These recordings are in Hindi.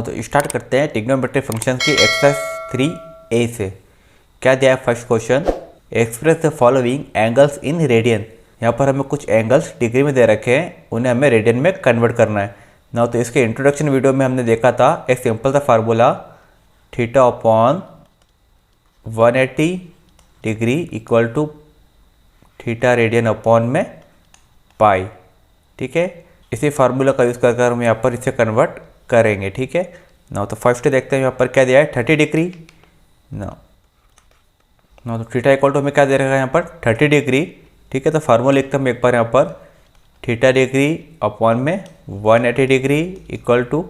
तो स्टार्ट करते हैं ट्रिग्नोमेट्रिक फंक्शन की एक्सरसाइज 3A से। क्या दिया है first question, express the following angles in radian. यहाँ पर हमें कुछ एंगल्स डिग्री में दे रखे हैं, उन्हें हमें रेडियन में कन्वर्ट करना है ना। तो इसके इंट्रोडक्शन वीडियो में हमने देखा था एक सिंपल सा formula, theta upon 180 degree equal to theta radian upon में पाई। ठीक है, इसी फार्मूला का यूज़ कर हम यहाँ पर इसे कन्वर्ट करेंगे। ठीक है ना। तो फर्स्ट देखते हैं यहाँ पर क्या दिया है 30 डिग्री ना। तो थीटा इक्वल टू हमें क्या दे रखा है यहाँ पर 30 डिग्री। ठीक है, तो फार्मूला लिखते हम एक बार यहाँ पर, थीटा डिग्री अपॉन में 180 degree equal to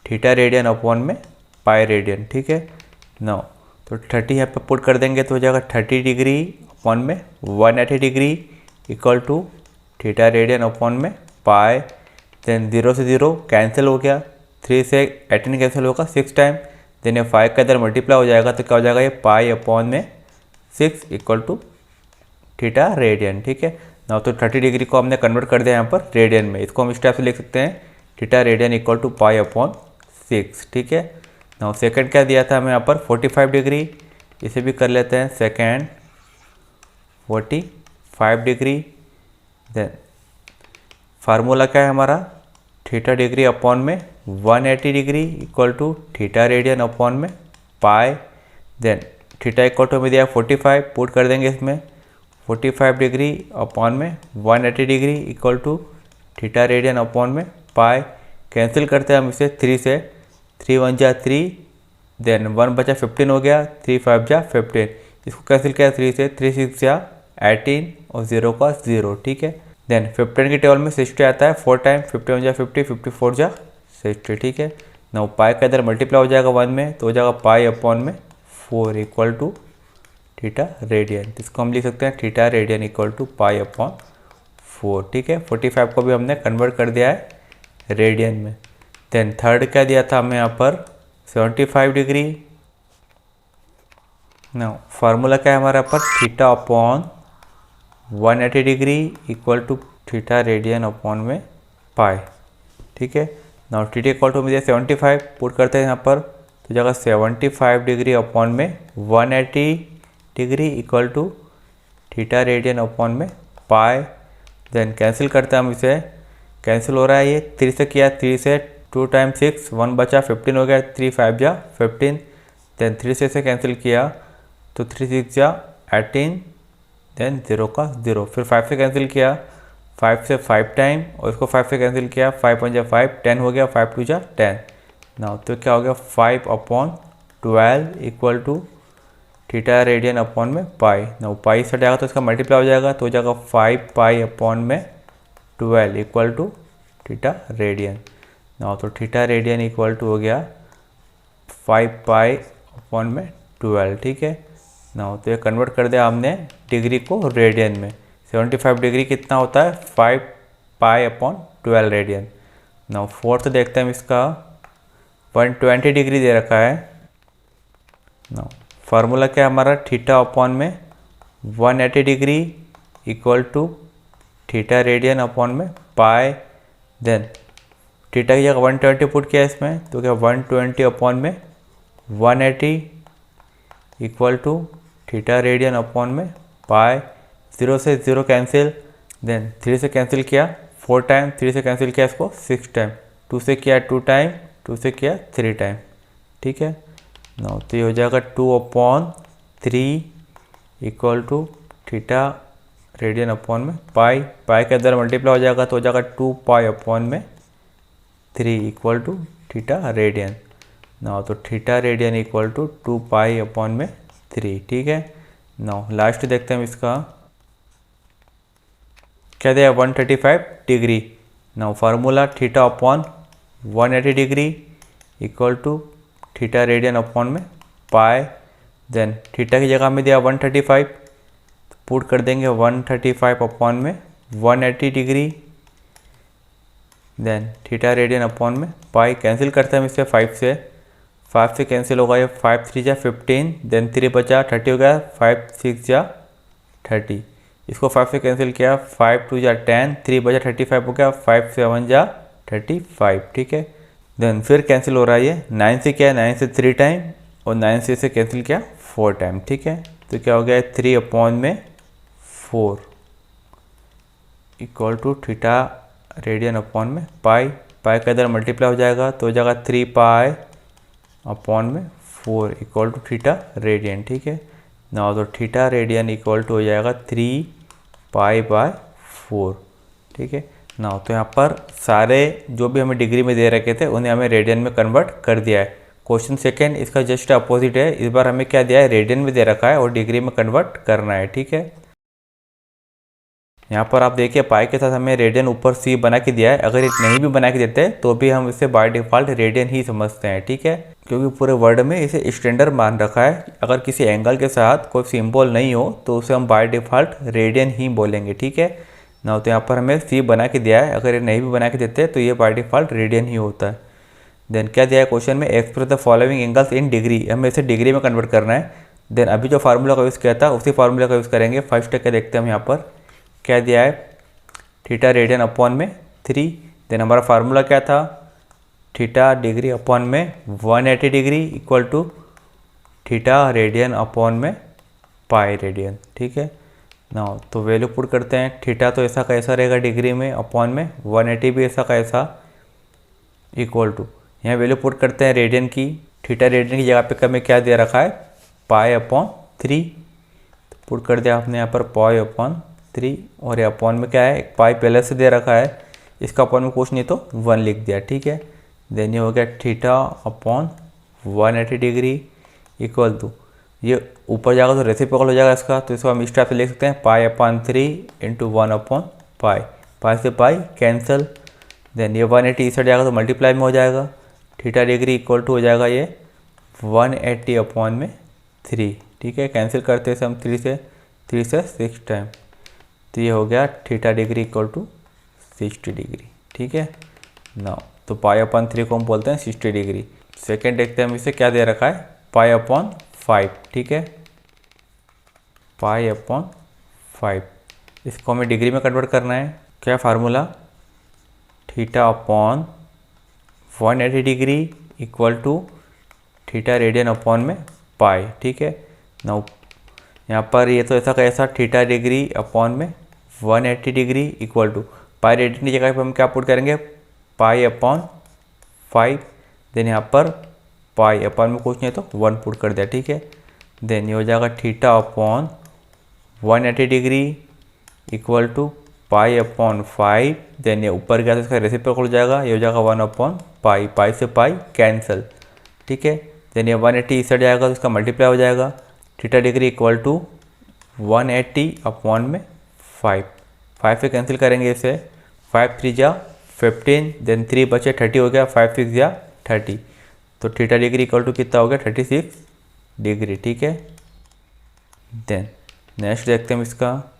theta radian upon में पाई रेडियन। ठीक है ना। तो 30 यहाँ पर पुट कर देंगे तो हो जाएगा 30 डिग्री अपॉन में 180 degree equal to theta radian upon में पाई। देन 0 से 0 कैंसिल हो गया, 3 से 18 कैंसिल होगा 6 टाइम। देन ये 5 का इधर मल्टीप्लाई हो जाएगा तो क्या हो जाएगा ये पाई अपॉन में 6 इक्वल टू थीटा रेडियन। ठीक है ना। तो 30 डिग्री को हमने कन्वर्ट कर दिया यहाँ पर रेडियन में। इसको हम इस टाइप से लिख सकते हैं, theta radian equal to pi upon 6। ठीक है ना। सेकंड क्या दिया था हमें यहाँ पर 45 डिग्री, इसे भी कर लेते हैं सेकंड 45 डिग्री। देन फार्मूला क्या है हमारा, थीटा डिग्री अपॉन में 180 degree equal to theta radian upon में pi. Then theta equal to हमें दिया 45, पुट कर देंगे इसमें 45 डिग्री अपॉन में 180 degree equal to theta radian upon में पाई। कैंसिल करते हैं हम इसे 3 से, 3 1 जा 3, देन 1 बचा 15 हो गया, 3 5 जा 15। इसको कैंसिल किया 3 से, 3 6 जा 18 और 0 का 0। ठीक है। देन 15 की टेबल में 60 आता है 4 टाइम, 51 जा 50, 54 जा 60। ठीक है ना। पाई का इधर मल्टीप्लाई हो जाएगा 1 में तो हो जाएगा पाई अपॉन में 4 इक्वल टू थीटा रेडियन। इसको हम लिख सकते हैं theta radian equal to pi upon 4। ठीक है, 45 को भी हमने कन्वर्ट कर दिया है रेडियन में। देन थर्ड क्या दिया था हमें यहाँ पर 75 डिग्री ना। फार्मूला क्या है हमारे यहाँ पर, theta upon 180 degree equal to theta radian upon में पाई। ठीक है ना। थीटा इक्वल टू मुझे 75 पुट करते हैं यहाँ पर तो जगह 75 डिग्री अपॉन में 180 degree equal to theta radian upon में पाई। देन कैंसिल करते हैं हम इसे, कैंसिल हो रहा है ये 3 से किया, 3 से 2 टाइम 6, 1 बचा 15 हो गया, 3 5 जा 15। देन 3 से इसे कैंसिल किया तो 3 6 जा 18, देन 0 का 0। फिर 5 से कैंसिल किया, 5 से 5 टाइम और इसको 5 से कैंसिल किया, 5 1 जा 5, 10 हो गया, 5 2 जा 10 ना। तो क्या हो गया 5 upon 12 equal to theta radian upon में पाई ना। पाई से जाएगा तो इसका मल्टीप्लाई हो जाएगा तो हो जाएगा 5 पाई अपॉन में 12 इक्वल टू थीटा रेडियन ना। तो थीटा रेडियन इक्वल टू हो गया 5 पाई अपॉन में 12। ठीक है ना। तो ये कन्वर्ट कर दिया हमने डिग्री को रेडियन में। 75 डिग्री कितना होता है 5 पाई अपॉन 12 रेडियन ना। फोर्थ देखते हैं हम इसका 120 डिग्री दे रखा है ना। फार्मूला क्या है हमारा, थीटा अपॉन में 180 degree equal to theta radian upon में पाई। देन थीटा की जगह 120 पुट किया इसमें तो क्या 120 अपॉन में 180 equal to theta radian upon में पाई। 0 से 0 कैंसिल, देन 3 से कैंसिल किया 4 टाइम, 3 से कैंसिल किया इसको 6 टाइम, 2 से किया 2 टाइम, 2 से किया 3 टाइम। ठीक है ना। तो ये हो जाएगा 2 upon 3 equal to theta radian upon में पाई। पाई के अंदर मल्टीप्लाई हो जाएगा तो हो जाएगा 2 पाई अपॉन में 3 इक्वल टू थीटा रेडियन ना। तो theta radian equal to 2 pi upon में 3। ठीक है ना। लास्ट देखते हैं हम इसका क्या दिया 135 डिग्री ना। Formula theta upon 180 degree equal to theta radian upon में पाई। देन थीटा की जगह में दिया 135, पुट कर देंगे 135 अपॉन में 180 degree. Then theta radian upon में पाई। कैंसिल करते हैं हम इससे 5 से कैंसिल होगा ये, 5 3 जा 15, देन 3 बचा 30 हो गया, 5 6 जा 30। इसको 5 से कैंसिल किया, 5 2 जा 10, 3 बचा 35 हो गया, 5 7 जा 35। ठीक है देन फिर कैंसिल हो रहा है ये 9 से क्या है, 9 से 3 टाइम और 9 से कैंसिल किया 4 टाइम, ठीक है। तो क्या हो गया 3/4 equal to theta radian upon में पाई का इधर मल्टीप्लाई हो जाएगा तो हो जाएगा 3π/4 इक्वल टू थीटा रेडियन, ठीक है ना। तो थीटा रेडियन इक्वल टू हो जाएगा 3π/4, ठीक है ना। तो यहाँ पर सारे जो भी हमें डिग्री में दे रखे थे उन्हें हमें रेडियन में कन्वर्ट कर दिया है। क्वेश्चन सेकेंड इसका जस्ट अपोजिट है, इस बार हमें क्या दिया है, रेडियन में दे रखा है और डिग्री में कन्वर्ट करना है, ठीक है। यहाँ पर आप देखिए पाई के साथ हमें रेडियन ऊपर सी बना के दिया है, अगर नहीं भी बना के देते तो भी हम इसे बाय डिफ़ॉल्ट रेडियन ही समझते हैं, ठीक है, क्योंकि पूरे वर्ड में इसे स्टैंडर्ड मान रखा है। अगर किसी एंगल के साथ कोई सिंबल नहीं हो तो उसे हम बाय डिफ़ॉल्ट रेडियन ही बोलेंगे, ठीक है ना। तो यहाँ पर हमें सी बना के दिया है, अगर ये नहीं भी बना के देते तो ये बाय डिफ़ॉल्ट रेडियन ही होता है। देन क्या दिया है क्वेश्चन में, express the following angles in degree, हमें इसे डिग्री में कन्वर्ट करना है। देन अभी जो फार्मूला का यूज़ किया था उसी फार्मूला का यूज़ करेंगे। फर्स्ट स्टेप क्या देखते हैं हम, यहाँ पर क्या दिया है, थीटा रेडियन अपॉन में 3। देन हमारा फार्मूला क्या था, थीटा डिग्री अपॉन में 180 degree equal to theta radian upon में पाई रेडियन, ठीक है ना। तो वैल्यू पुट करते हैं, थीटा तो ऐसा कैसा रहेगा डिग्री में, अपॉन में 180 भी ऐसा कैसा इक्वल टू, यहाँ वैल्यू पुट करते हैं रेडियन की। थीटा रेडियन की जगह पे हमें क्या दे रखा है, π/3, तो पुट कर दिया आपने यहाँ पर π/3 और ये अपॉन में क्या है, एक पाई पहले से दे रखा है, इसका अपॉन में कुछ नहीं तो 1 लिख दिया, ठीक है। देन ये हो गया theta upon 180 degree equal to, ये ऊपर जाएगा तो रेसिप्रोकल हो जाएगा इसका, तो इसको हम इस टाइप से लिख सकते हैं π/3 × 1/π, पाई से पाई कैंसल। देन ये 180 इस साइड जाएगा तो मल्टीप्लाई में हो जाएगा, थीटा डिग्री इक्वल टू हो जाएगा ये 180/3, ठीक है। कैंसिल करते हैं हम 3 से 6 टाइम, तो ये हो गया theta degree equal to 60 degree, ठीक है ना। तो π/3 को हम बोलते हैं 60 डिग्री। सेकेंड देखते हैं हम, इसे क्या दे रखा है, π/5, ठीक है, π/5, इसको हमें डिग्री में कन्वर्ट करना है। क्या formula, theta upon 180 degree equal to theta radian upon में पाई, ठीक है ना। यहाँ पर ये तो ऐसा कैसा, थीटा डिग्री अपॉन में 180 degree equal to pi radian की जगह पर हम क्या पुट करेंगे, π/5। देन यहाँ पर पाई अपॉन में कुछ नहीं तो 1 पुट कर दिया, ठीक है। देन ये हो जाएगा theta upon 180 degree equal to π/5। Then ये ऊपर गया तो इसका रेसिप्रोकल हो जाएगा, ये हो जाएगा 1/π, पाई से पाई कैंसल, ठीक है। देन ये 180 इस साइड जाएगा तो इसका मल्टीप्लाई हो जाएगा, थीटा डिग्री इक्वल टू 180/5, 5 से कैंसिल करेंगे इसे, 5 3 जा 15, देन 3 बचे 30 हो गया, 5 6 जा 30, तो थीटा डिग्री इक्वल टू कितना हो गया 36 डिग्री, ठीक है। देन नेक्स्ट देखते हैं हम इसका,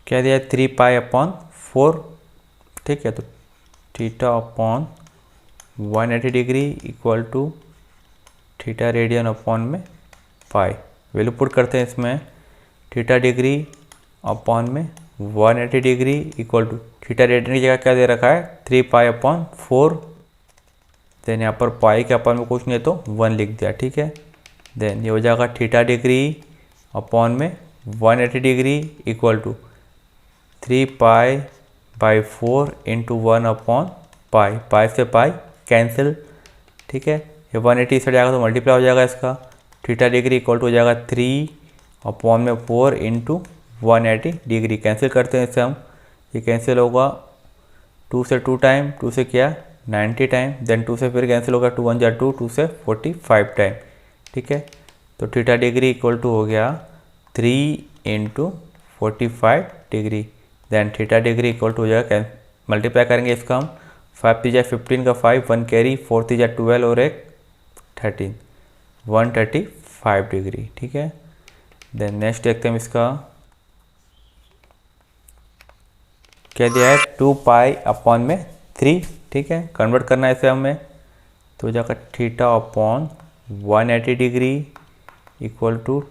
क्या दिया है 3π/4, ठीक है। तो theta upon 180 degree equal to theta radian upon में पाई, वैल्यू पुट करते हैं इसमें, थीटा डिग्री अपॉन में 180 degree equal to theta radian की जगह क्या दे रखा है, 3π/4। देन यहाँ पर पाई के अपॉन में कुछ नहीं तो 1 लिख दिया, ठीक है। देन ये हो जाएगा थीटा डिग्री अपॉन में 180 डिग्री इक्वल टू 3π/4 × 1/π, पाई से पाई कैंसिल, ठीक है। ये 180 इस साइड जाएगा तो मल्टीप्लाई हो जाएगा इसका, थीटा डिग्री इक्वल टू हो जाएगा 3/4 × 180 डिग्री, कैंसिल करते हैं इसे हम, ये कैंसिल होगा 2 से 2 टाइम, 2 से क्या 90 टाइम, देन 2 से फिर कैंसिल होगा, 2 1 जा 2, 2 से 45 टाइम, ठीक है। तो थीटा डिग्री इक्वल टू हो गया 3 × 45 degree, then theta degree equal to हो जाएगा, मल्टीप्लाई करेंगे इसका हम, 5 3 जा 15 का 5, 1 कैरी, 4 3 जा 12 और एक 13, 135 डिग्री, ठीक है। देन नेक्स्ट देखते हैं हम इसका, क्या दिया है 2π/3, ठीक है, कन्वर्ट करना है इसे हमें, तो हो जाएगा theta upon 180 degree equal to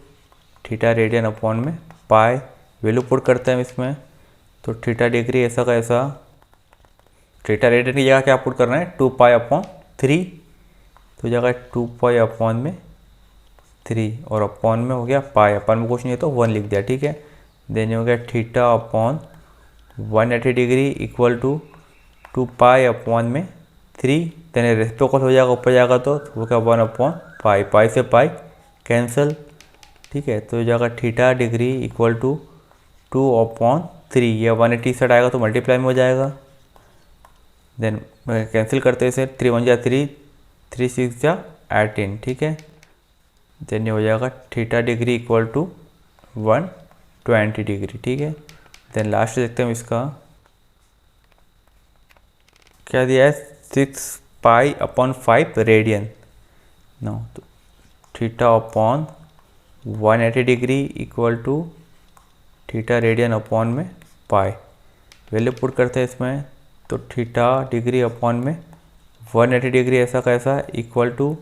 theta radian upon में पाई, वैल्यू पुट करते हैं इसमें, तो थीटा डिग्री ऐसा का ऐसा थीटा रेडियन की जगह क्या पुट करना है 2π/3, तो जगह 2π/3 और अपॉन में हो गया पाई, अपन में कुछ नहीं है तो 1 लिख दिया, ठीक है। देन हो गया θ/180 degree equal to 2π/3, then reciprocal हो जाएगा ऊपर जाएगा तो वो क्या 1/पाई, पाई से पाई कैंसिल, ठीक है। तो जाएगा θ डिग्री इक्वल टू 2/3, या 180 साइड आएगा तो मल्टीप्लाई में हो जाएगा। देन कैंसिल करते हैं इसे, 3 1 जा 3, 3 6 जा 18, ठीक है। देन ये हो जाएगा θ डिग्री इक्वल टू 120 डिग्री, ठीक है। देन लास्ट देखते हैं इसका क्या दिया है 6π/5 रेडियन। नो तो θ/180 degree equal to θ radian upon में पाई, वैल्यू पुट करते हैं इसमें, तो θ डिग्री अपॉन में 180 डिग्री ऐसा कैसा इक्वल टू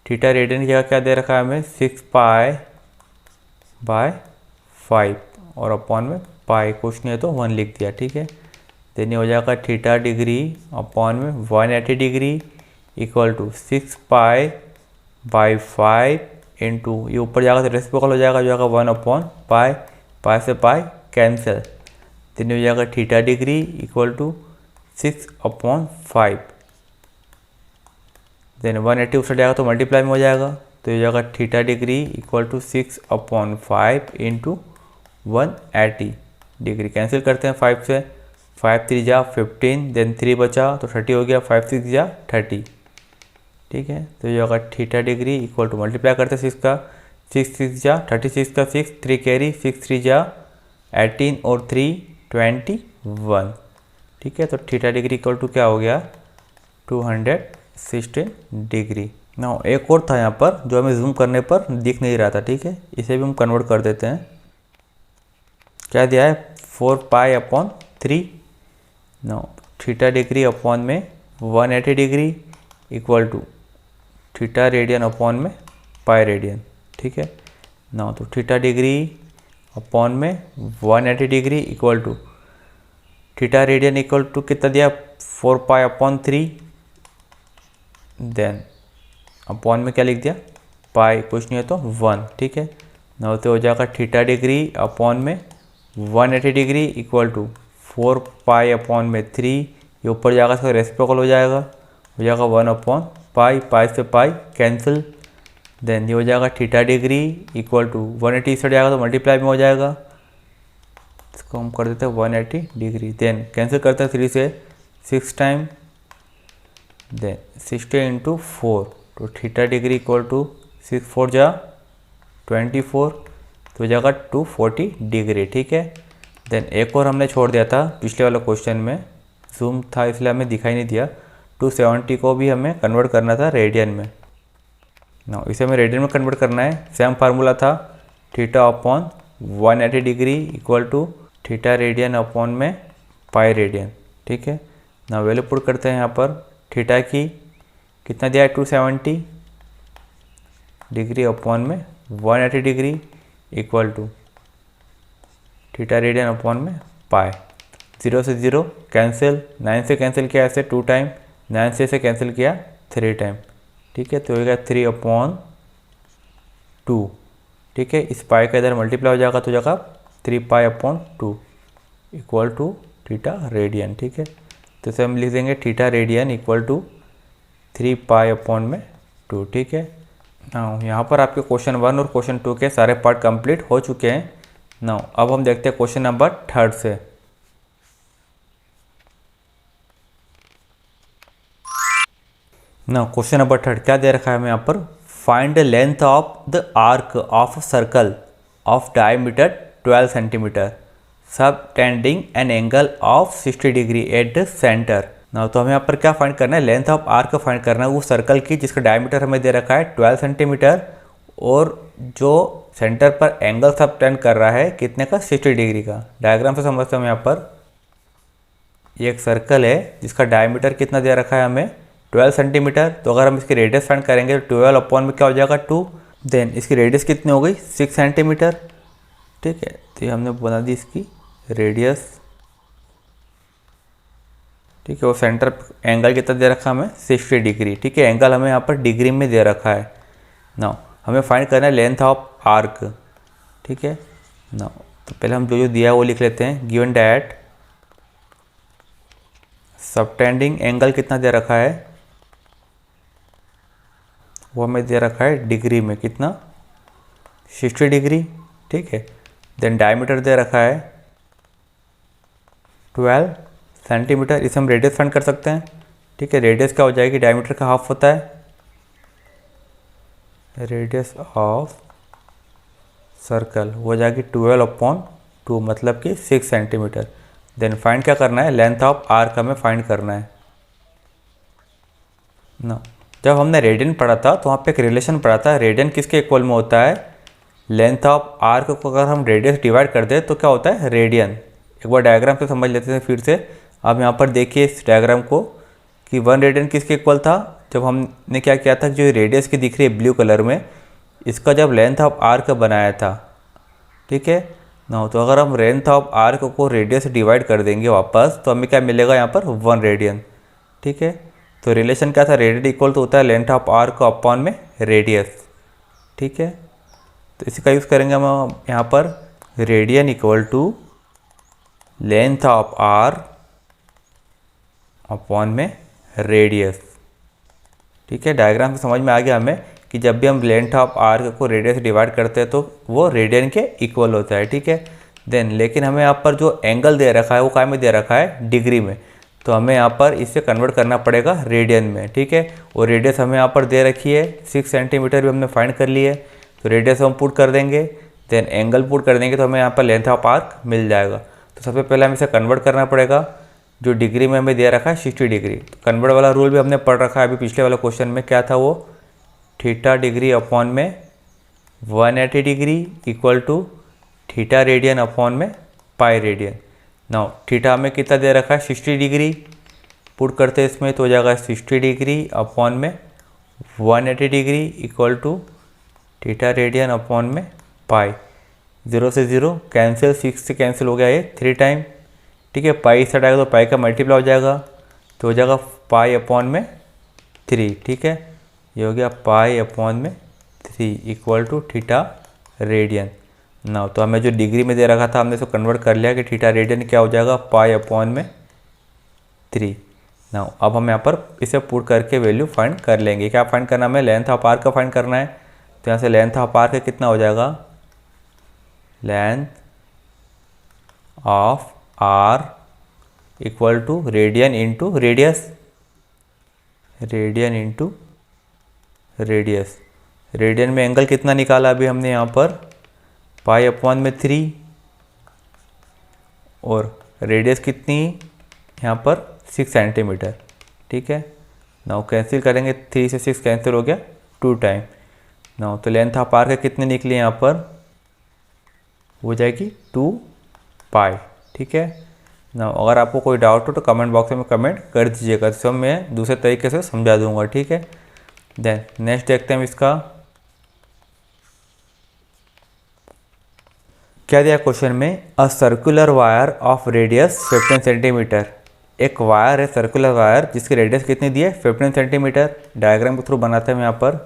θ रेडियन की जगह क्या दे रखा है हमें 6π/5 और अपॉन में पाई, कुछ नहीं है तो 1 लिख दिया, ठीक है। देन ये हो जाएगा θ डिग्री अपॉन में 180 डिग्री इक्वल टू 6π/5 इंटू ये ऊपर जाएगा तो रेसिप्रोकल हो जाएगा, जो जाएगा 1/पाई, पाई से पाई कैंसिल। देन हो जाएगा θ डिग्री इक्वल टू 6/5, देन 180 उस जाएगा तो मल्टीप्लाई में हो जाएगा, तो ये जाएगा θ degree equal to 6/5 into 180 degree, cancel करते हैं 5 से, 5 3 जा 15, देन 3 बचा तो 30 हो गया, 5 6 जा 30, ठीक है। तो ये होगा θ डिग्री इक्वल टू मल्टीप्लाई करते हैं 6 का, 6 6 जा 36 का 6, 3 कैरी 6 3 जा 18 और 3 21, ठीक है। तो θ डिग्री इक्वल टू क्या हो गया 216 डिग्री। ना एक और था यहाँ पर जो हमें जूम करने पर दिख नहीं रहा था, ठीक है, इसे भी हम कन्वर्ट कर देते हैं। क्या दिया है 4π/3, नो θ डिग्री अपॉन में 180 degree equal to θ radian upon में पाई रेडियन, ठीक है। ना तो θ डिग्री अपॉन में 180 degree equal to θ radian equal to कितना दिया 4π/3, देन अपॉन में क्या लिख दिया पाई, कुछ नहीं है तो 1, ठीक है। ना तो हो जाएगा θ डिग्री अपॉन में 180 डिग्री इक्वल टू 4π/3, ये ऊपर जाएगा इसका रेसिप्रोकल हो जाएगा 1/पाई, पाई से पाई कैंसिल। देन ये हो जाएगा θ डिग्री इक्वल टू 180 से जाएगा तो मल्टीप्लाई में हो जाएगा, इसको हम कर देते हैं 180 डिग्री। देन कैंसिल करते हैं 3 से 6 टाइम, देन 60 इंटू 4, तो θ डिग्री इक्वल टू 6 4 जा 24, तो जाएगा 240 डिग्री, ठीक है। देन एक और हमने छोड़ दिया था पिछले वाले क्वेश्चन में, जूम था इसलिए हमें दिखाई नहीं दिया, 270 को भी हमें कन्वर्ट करना था रेडियन में। ना इसे हमें रेडियन में कन्वर्ट करना है, सेम फार्मूला था θ/180 degree equal to θ radian upon में पाई रेडियन, ठीक है। ना वैल्यू पुट करते हैं यहाँ पर, θ की कितना दिया है 270 डिग्री अपॉन में 180 degree equal to θ radian upon में पाई, 0 से 0 कैंसिल, 9 से कैंसिल किया ऐसे 2 टाइम, 9 से इसे कैंसिल किया 3 टाइम, ठीक है। तो हो गया 3/2, ठीक है। इस पाई का इधर मल्टीप्लाई हो जाएगा तो जाएगा 3π/2 इक्वल टू θ रेडियन, ठीक है। तो इसे हम लिख देंगे θ रेडियन इक्वल टू 3π/2, ठीक है। नाउ यहाँ पर आपके क्वेश्चन 1 और क्वेश्चन 2 के सारे पार्ट कंप्लीट हो चुके हैं। नाउ अब हम देखते हैं क्वेश्चन नंबर 3 से। नाउ क्वेश्चन नंबर 3 क्या दे रखा है हमें यहाँ पर, find the length of the arc of circle of diameter 12 centimetre subtending an angle of 60 degree at the centre. ना तो हमें यहाँ पर क्या फाइंड करना है, लेंथ ऑफ आर्क फाइंड करना है वो सर्कल की जिसका डायमीटर हमें दे रखा है 12 सेंटीमीटर और जो सेंटर पर एंगल सब टेंड कर रहा है कितने का 60 डिग्री का। डायग्राम से समझते हैं हम यहाँ पर, ये एक सर्कल है जिसका डायमीटर कितना दे रखा है हमें 12 सेंटीमीटर, तो अगर हम इसकी रेडियस फाइंड करेंगे तो 12 अपॉन में क्या हो जाएगा 2, देन इसकी रेडियस कितनी हो गई 6 सेंटीमीटर, ठीक है। तो ये हमने बना दी इसकी रेडियस, ठीक है। और सेंटर एंगल कितना दे रखा है हमें 60 डिग्री, ठीक है। एंगल हमें यहाँ पर डिग्री में दे रखा है। नाउ हमें फाइंड करना है लेंथ ऑफ आर्क, ठीक है। नाउ तो पहले हम जो जो दिया है वो लिख लेते हैं। गिवन डैट सबटेंडिंग एंगल कितना दे रखा है, वो हमें दे रखा है डिग्री में, कितना 60 डिग्री, ठीक है। देन डायमीटर दे रखा है 12 सेंटीमीटर। इसे हम रेडियस फाइंड कर सकते हैं, ठीक है। रेडियस क्या हो जाएगी, डायमीटर का हाफ होता है, रेडियस ऑफ सर्कल हो जाएगी 12/2, मतलब कि 6 सेंटीमीटर। देन फाइंड क्या करना है, लेंथ ऑफ आर्क हमें फाइंड करना है ना। जब हमने रेडियन पढ़ा था तो वहाँ पे एक रिलेशन पढ़ा था, रेडियन किसके इक्वल में होता है, लेंथ ऑफ आर्क को अगर हम रेडियस डिवाइड कर दें तो क्या होता है, रेडियन। एक बार डायग्राम से समझ लेते हैं फिर से। अब यहाँ पर देखिए इस डायग्राम को कि 1 रेडियन किसके इक्वल था, जब हमने क्या किया था, जो रेडियस की दिख रही है ब्लू कलर में, इसका जब लेंथ ऑफ आर्क बनाया था, ठीक है ना। तो अगर हम लेंथ ऑफ आर्क को रेडियस से डिवाइड कर देंगे वापस तो हमें क्या मिलेगा यहाँ पर 1 रेडियन, ठीक है। तो रिलेशन क्या था, रेडियन इक्वल तो होता है लेंथ ऑफ आर्क अपॉन में रेडियस, ठीक है। तो इसी का यूज़ करेंगे हम यहाँ पर, radian equal to length of arc upon में रेडियस, ठीक है। डायग्राम से समझ में आ गया हमें कि जब भी हम लेंथ ऑफ आर्क को रेडियस से डिवाइड करते हैं तो वो रेडियन के इक्वल होता है, ठीक है। देन लेकिन हमें यहाँ पर जो एंगल दे रखा है वो काय में दे रखा है, डिग्री में। तो हमें यहाँ पर इसे कन्वर्ट करना पड़ेगा रेडियन में, ठीक है। और रेडियस हमें यहाँ पर दे रखी है 6 सेंटीमीटर भी हमने फाइंड कर ली है। तो रेडियस हम पुट कर देंगे, देन एंगल पुट कर देंगे तो हमें यहाँ पर लेंथ ऑफ आर्क मिल जाएगा। तो सबसे पहले हमें इसे कन्वर्ट करना पड़ेगा, जो डिग्री में हमें दे रखा है 60 डिग्री। तो कन्वर्ट वाला रूल भी हमने पढ़ रखा है अभी पिछले वाला क्वेश्चन में, क्या था वो, थीटा डिग्री अपॉन में 180 degree equal to theta radian upon में पाई रेडियन। नाउ थीटा हमें कितना दे रखा है 60 डिग्री, पुट करते हैं इसमें तो हो जाएगा 60 डिग्री अपॉन में 180 degree equal to theta radian upon में पाई। 0 से 0 कैंसिल, 6 से कैंसिल हो गया ये 3 टाइम, ठीक है। पाई इस साइड आएगा तो पाई का मल्टीप्लाई हो जाएगा, तो हो जाएगा पाई अपॉन में 3, ठीक है। ये हो गया पाई अपॉन में 3 इक्वल टू थीटा रेडियन। ना तो हमें जो डिग्री में दे रखा था हमने इसको कन्वर्ट कर लिया कि थीटा रेडियन क्या हो जाएगा, पाई अपॉन में 3। ना अब हम यहाँ पर इसे पुट करके वैल्यू फाइंड कर लेंगे। क्या फाइंड करना है हमें, लेंथ ऑफ आर्क का फाइंड करना है। तो यहाँ से लेंथ ऑफ आर्क कितना हो जाएगा, length of arc equal to radian into radius, radian into radius. Radian में एंगल कितना निकाला अभी हमने यहाँ पर, पाई अपॉन में 3, और रेडियस कितनी यहाँ पर 6 सेंटीमीटर, ठीक है। नाउ कैंसिल करेंगे, 3 से 6 कैंसिल हो गया 2 टाइम। नाउ तो लेंथ ऑफ आर्क कितने निकली यहाँ पर, हो जाएगी 2 पाई, ठीक है ना। अगर आपको कोई डाउट हो तो कमेंट बॉक्स में कमेंट कर दीजिएगा, तो मैं दूसरे तरीके से समझा दूंगा, ठीक है। देन नेक्स्ट देखते हैं हम इसका क्या दिया क्वेश्चन में, a circular wire of radius 15 centimetre. एक वायर है सर्कुलर वायर जिसकी रेडियस कितनी दी है 15 सेंटीमीटर। डायग्राम के थ्रू बनाते हैं यहाँ पर,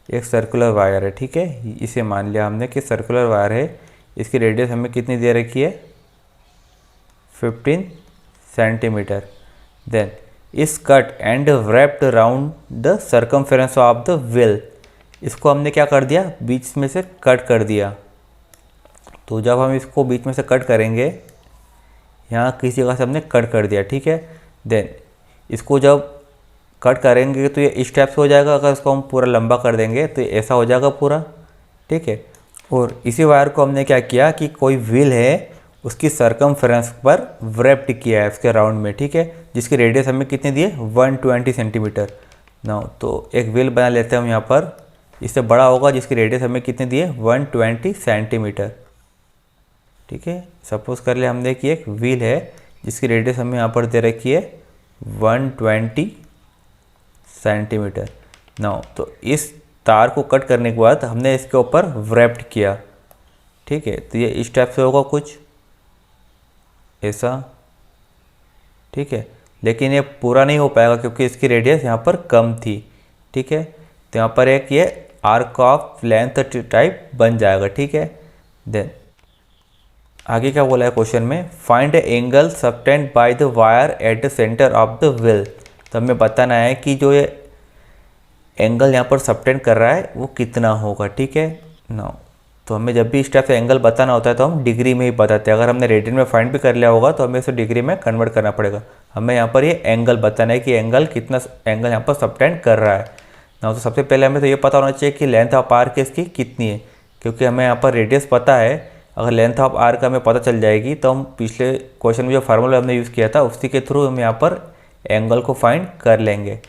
एक सर्कुलर वायर है, ठीक है। इसे मान लिया हमने कि सर्कुलर वायर है, इसकी रेडियस हमें कितनी दे रखी है 15 सेंटीमीटर। देन इस cut and wrapped round the circumference of the wheel. इसको हमने क्या कर दिया, बीच में से कट कर दिया। तो जब हम इसको बीच में से कट करेंगे, यहाँ किसी जगह से हमने कट कर दिया, ठीक है। देन इसको जब कट करेंगे तो ये इस टाइप से हो जाएगा। अगर इसको हम पूरा लंबा कर देंगे तो ये ऐसा हो जाएगा पूरा, ठीक है। और इसी वायर को हमने क्या किया कि कोई व्हील है उसकी सरकमफ्रेंस पर व्रैप्ड किया है उसके राउंड में, ठीक है। जिसकी रेडियस हमें कितनी दी है 120 सेंटीमीटर। ना तो एक व्हील बना लेते हैं हम यहाँ पर, इससे बड़ा होगा, जिसकी रेडियस हमें कितनी दी है 120 सेंटीमीटर, ठीक है। सपोज कर ले हमने कि एक व्हील है जिसकी रेडियस हमें यहाँ पर दे रखी है 120 सेंटीमीटर। ना तो इस तार को कट करने के बाद हमने इसके ऊपर व्रैप्ड किया, ठीक है। तो ये इस टाइप से होगा कुछ ऐसा, ठीक है। लेकिन ये पूरा नहीं हो पाएगा क्योंकि इसकी रेडियस यहाँ पर कम थी, ठीक है। तो यहाँ पर एक ये आर्क ऑफ लेंथ टाइप बन जाएगा, ठीक है। देन आगे क्या बोला है क्वेश्चन में, find A angle subtend by the wire eight the centre of the wheel. तो हमें बताना है कि जो ये एंगल यहाँ पर सबटेंड कर रहा है वो कितना होगा, ठीक है ना। तो हमें जब भी इस टाइप से एंगल बताना होता है तो हम डिग्री में ही बताते हैं। अगर हमने रेडियन में फाइंड भी कर लिया होगा तो हमें इसे डिग्री में कन्वर्ट करना पड़ेगा। हमें यहाँ पर ये एंगल बताना है कि एंगल कितना एंगल यहाँ पर सबटेंड कर रहा है ना। तो सबसे पहले हमें तो ये पता होना चाहिए कि लेंथ ऑफ आर्क इसकी कितनी है, क्योंकि हमें यहाँ पर रेडियस पता है। अगर लेंथ ऑफ आर्क हमें पता चल जाएगी तो हम पिछले क्वेश्चन में जो फार्मूला हमने यूज़ किया था उसी के थ्रू हम यहाँ पर एंगल को फाइंड कर लेंगे।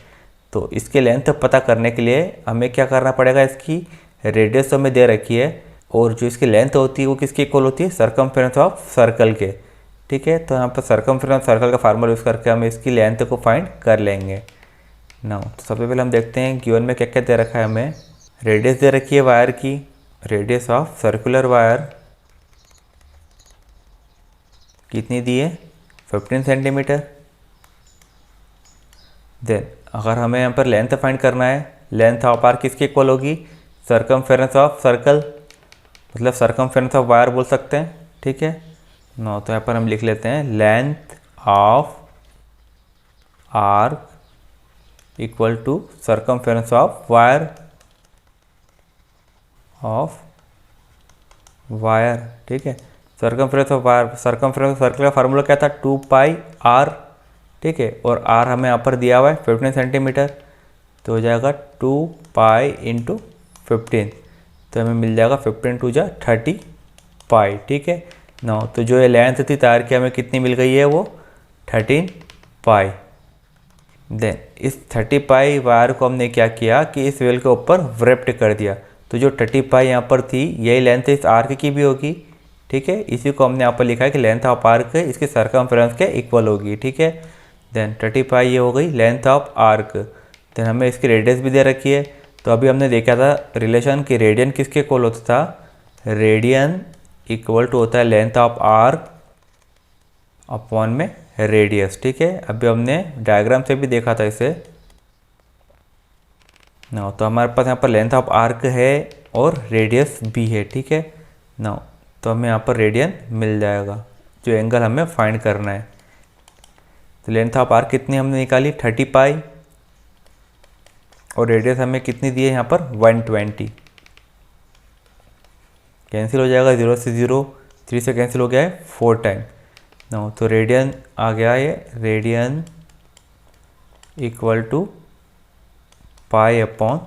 तो इसके लेंथ पता करने के लिए हमें क्या करना पड़ेगा, इसकी रेडियस तो हमें दे रखी है और जो इसकी लेंथ होती है वो किसकी इक्वल होती है, सरकमफेरेंस ऑफ सर्कल के, ठीक है। तो यहाँ पर सरकमफेरेंस सर्कल का फार्मूला यूज़ करके हम इसकी लेंथ को फाइंड कर लेंगे ना। तो सबसे पहले हम देखते हैं गिवन में क्या क्या दे रखा है। हमें रेडियस दे रखी है वायर की, रेडियस ऑफ सर्कुलर वायर कितनी दी है, 15 सेंटीमीटर। देन अगर हमें यहाँ पर लेंथ फाइंड करना है, लेंथ ऑफ आर्क किसकी इक्वल होगी, सरकमफेरेंस ऑफ सर्कल, मतलब सरकमफेरेंस ऑफ वायर बोल सकते हैं, ठीक है ना। तो यहाँ पर हम लिख लेते हैं length of arc equal to circumference of wire, ठीक है। Circumference of wire, circumference of circle का फार्मूला क्या था, 2 पाई आर, ठीक है। और आर हमें यहाँ पर दिया हुआ है 15 सेंटीमीटर, तो हो जाएगा 2 पाई इंटू 15, तो हमें मिल जाएगा 15 टू जा 30 पाई, ठीक है ना। तो जो ये लेंथ थी तार की हमें कितनी मिल गई है, वो 13 पाई। देन इस 30 पाई वायर को हमने क्या किया कि इस व्हील के ऊपर व्रेप्ट कर दिया। तो जो 30 पाई यहाँ पर थी यही लेंथ इस आर्क की भी होगी, ठीक है। इसी को हमने यहाँ पर लिखा है कि लेंथ ऑफ आर्क इसके सरकमफेरेंस के इक्वल होगी, ठीक है। देन 30 पाई ये हो गई लेंथ ऑफ आर्क। देन हमें इसकी रेडियस भी दे रखी है। तो अभी हमने देखा था रिलेशन कि रेडियन किसके इक्वल होता था, रेडियन इक्वल टू होता है लेंथ ऑफ आर्क अपॉन में रेडियस, ठीक है। अभी हमने डायग्राम से भी देखा था इसे ना। तो हमारे पास यहाँ पर लेंथ ऑफ आर्क है और रेडियस भी है, ठीक है ना। तो हमें यहाँ पर रेडियन मिल जाएगा जो एंगल हमें फाइंड करना है। तो लेंथ ऑफ आर्क कितनी हमने निकाली, 30 पाई, और रेडियस हमें कितनी दी है यहाँ पर 120। कैंसिल हो जाएगा, 0 से 0, 3 से कैंसिल हो गया है 4 टाइम ना। तो रेडियन आ गया है, radian equal to pi upon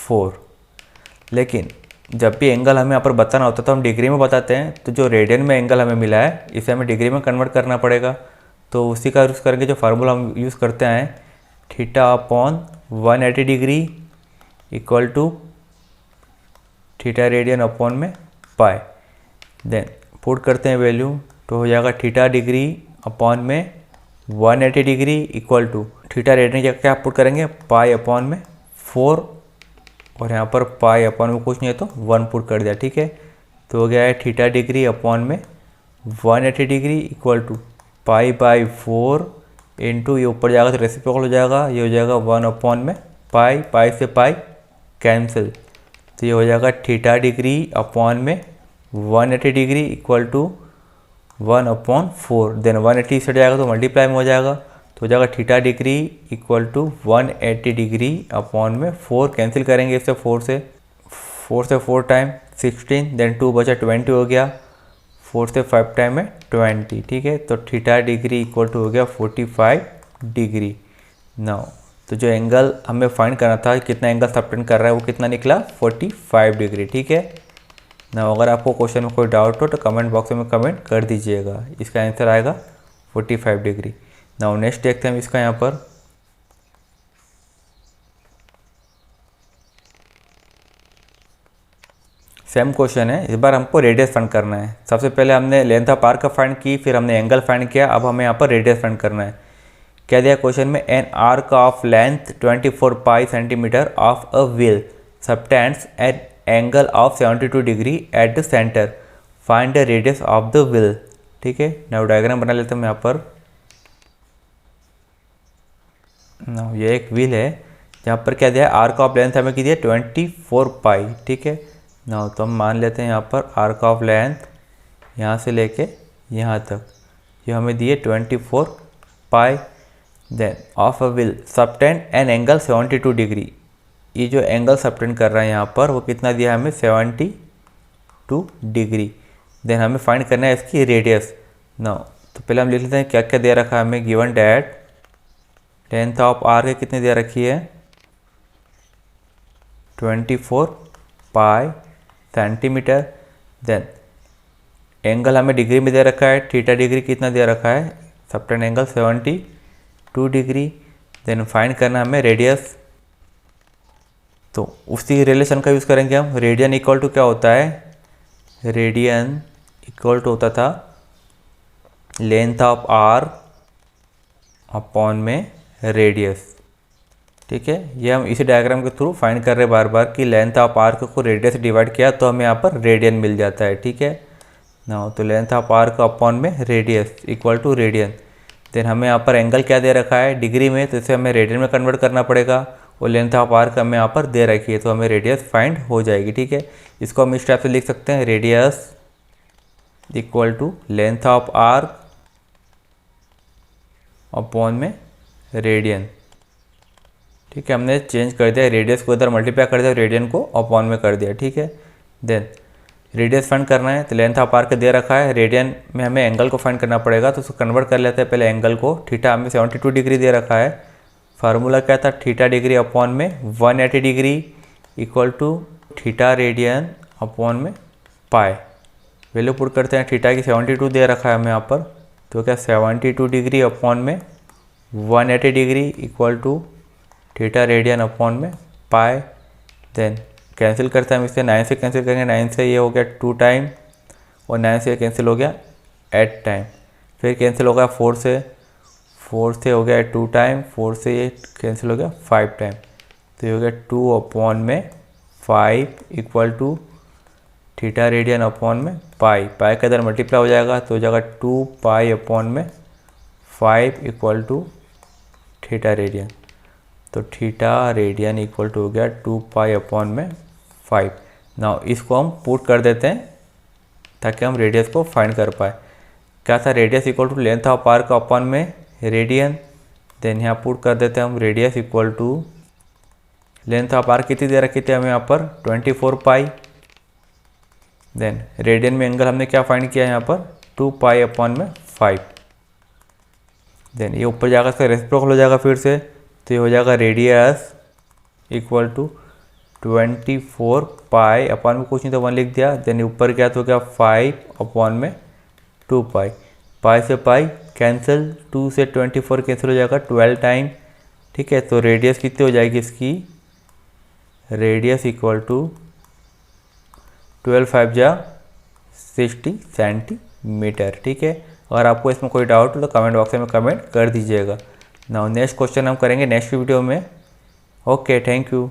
4। लेकिन जब भी एंगल हमें यहाँ पर बताना होता है तो हम डिग्री में बताते हैं। तो जो रेडियन में एंगल हमें मिला है इसे हमें डिग्री में कन्वर्ट करना पड़ेगा। तो उसी का यूज़ करेंगे जो फार्मूला हम यूज़ करते हैं, theta upon 180 degree equal to theta radian upon में पाई। देन पुट करते हैं वैल्यू, तो हो जाएगा थीटा डिग्री अपॉन में 180 degree equal to theta radian की क्या पुट करेंगे, पाई अपॉन में 4, और यहाँ पर पाई अपॉन में कुछ नहीं है तो 1 पुट कर दिया, ठीक है। तो हो गया है थीटा डिग्री अपॉन में 180 degree equal to pi by 4 into ये ऊपर जाएगा तो रेसिप्रोकल हो जाएगा, ये हो जाएगा 1 अपॉन में पाई, पाई से पाई कैंसिल, तो ये हो जाएगा थीटा डिग्री अपॉन में 180 degree equal to 1 upon 4। Then 180 से जाएगा तो मल्टीप्लाई में हो जाएगा, तो हो जाएगा theta degree equal to 180 degree upon में 4, कैंसिल करेंगे इससे 4 से 4 टाइम 16, देन 2 बचा 20 हो गया, 4 से 5 टाइम में 20, ठीक है। तो थीटा डिग्री इक्वल टू हो गया 45 डिग्री। नाउ तो जो एंगल हमें फाइंड करना था कितना एंगल सबटेंड कर रहा है वो कितना निकला, 45 डिग्री, ठीक है ना। अगर आपको क्वेश्चन में कोई डाउट हो तो कमेंट बॉक्स में कमेंट कर दीजिएगा, इसका आंसर आएगा 45 डिग्री। नाउ नेक्स्ट देखते हैं हम इसका यहाँ पर। सेम क्वेश्चन है, इस बार हमको रेडियस फाइंड करना है। सबसे पहले हमने लेंथ ऑफ आर्क का फाइंड की, फिर हमने एंगल फाइंड किया, अब हमें यहाँ पर रेडियस फाइंड करना है। क्या दिया क्वेश्चन में, an arc of length 24 pi centimetre of a wheel subtends N angle of 72 degree at the centre, find the radius of the wheel, ठीक है। नाउ डायग्राम बना लेते हैं हम यहाँ पर। नाउ ये एक व्हील है जहाँ पर क्या दिया है, आर्क ऑफ लेंथ हमें क्या दिया 24 पाई, ठीक है। नाउ तो हम मान लेते हैं यहाँ पर आर्क ऑफ लेंथ यहाँ से लेके यहाँ तक ये हमें दिए 24 pi. Then of a wheel subtend an angle 72 degree, ये जो एंगल सबटेंड कर रहा है यहाँ पर वो कितना दिया है हमें 72 डिग्री। देन हमें फाइंड करना है इसकी रेडियस। नाउ तो पहले हम लिख लेते हैं क्या क्या दे रखा है हमें। Given that length of arc कितनी दे रखी है 24 पाई सेंटीमीटर। देन एंगल हमें डिग्री में दे रखा है, थीटा डिग्री कितना दे रखा है, subtend angle 72 degree. Then find करना हमें रेडियस, तो उसी रिलेशन का यूज़ करेंगे हम। रेडियन इक्वल टू क्या होता है, रेडियन इक्वल टू होता था लेंथ ऑफ आर अपॉन में रेडियस, ठीक है। ये हम इसी डायग्राम के थ्रू फाइंड कर रहे हैं बार बार कि लेंथ ऑफ आर्क को रेडियस से डिवाइड किया तो हमें यहाँ पर रेडियन मिल जाता है, ठीक है। ना तो लेंथ ऑफ आर्क अपॉन में radius equal to radian. Then हमें यहाँ पर एंगल क्या दे रखा है डिग्री में, तो इसे हमें रेडियन में कन्वर्ट करना पड़ेगा और लेंथ ऑफ आर्क हमें यहाँ पर दे रखी है तो हमें रेडियस फाइंड हो जाएगी, ठीक है। इसको हम इस टाइप से लिख सकते हैं, radius equal to length of arc upon में रेडियन, ठीक है। हमने चेंज कर दिया, रेडियस को इधर मल्टीप्लाई कर दिया, रेडियन को अपॉन में कर दिया, ठीक है। देन रेडियस फाइंड करना है तो लेंथ ऑफ आर्क दे रखा है, रेडियन में हमें एंगल को फाइंड करना पड़ेगा तो उसको कन्वर्ट कर लेते हैं पहले एंगल को। थीटा हमें 72 डिग्री दे रखा है, फार्मूला क्या था थीटा डिग्री अपॉन में 180 degree equal to theta radian upon में पाई। वैल्यू पुट करते हैं, थीटा की 72 दे रखा है हमें यहाँ पर, तो क्या 72 डिग्री अपॉन में 180 degree equal to theta radian upon में पाई। देन कैंसिल करते हैं हम इसे, 9 से कैंसिल करेंगे, 9 से ये हो गया 2 टाइम और 9 से कैंसिल हो गया 8 टाइम। फिर कैंसिल हो गया 4 से हो गया 2 टाइम, 4 से ये कैंसिल हो गया 5 टाइम, तो ये हो गया 2 अपॉन में 5 equal to theta radian upon में पाई। पाई का इधर मल्टीप्लाई हो जाएगा तो हो जाएगा 2 पाई अपॉन में 5 इक्वल टू थीटा रेडियन। तो थीटा रेडियन इक्वल टू हो गया 2 पाई अपॉन में 5। नाउ इसको हम पुट कर देते हैं ताकि हम रेडियस को फाइंड कर पाए। क्या था, radius equal to length of arc upon में रेडियन। देन यहाँ पुट कर देते हैं हम radius equal to length of arc कितनी दे रखी थी हमें यहाँ पर 24 पाई। देन रेडियन में एंगल हमने क्या फाइंड किया यहाँ पर 2 पाई अपॉन में 5। देन ये ऊपर जाकर इसका रेसिप्रोकल हो जाएगा फिर से, तो ये हो जाएगा radius equal to 24 pi upon में कुछ नहीं तो 1 लिख दिया। देन ऊपर क्या तो क्या 5 अपॉन में 2 पाई। पाई से पाई कैंसिल, 2 से 24 कैंसिल हो जाएगा 12 टाइम, ठीक है। तो रेडियस कितनी हो जाएगी इसकी, रेडियस इक्वल टू 12 5 जा 60 सेंटीमीटर, ठीक है। अगर आपको इसमें कोई डाउट हो तो कमेंट बॉक्स में कमेंट कर दीजिएगा। नाउ नेक्स्ट क्वेश्चन हम करेंगे नेक्स्ट वीडियो में। Okay, thank you.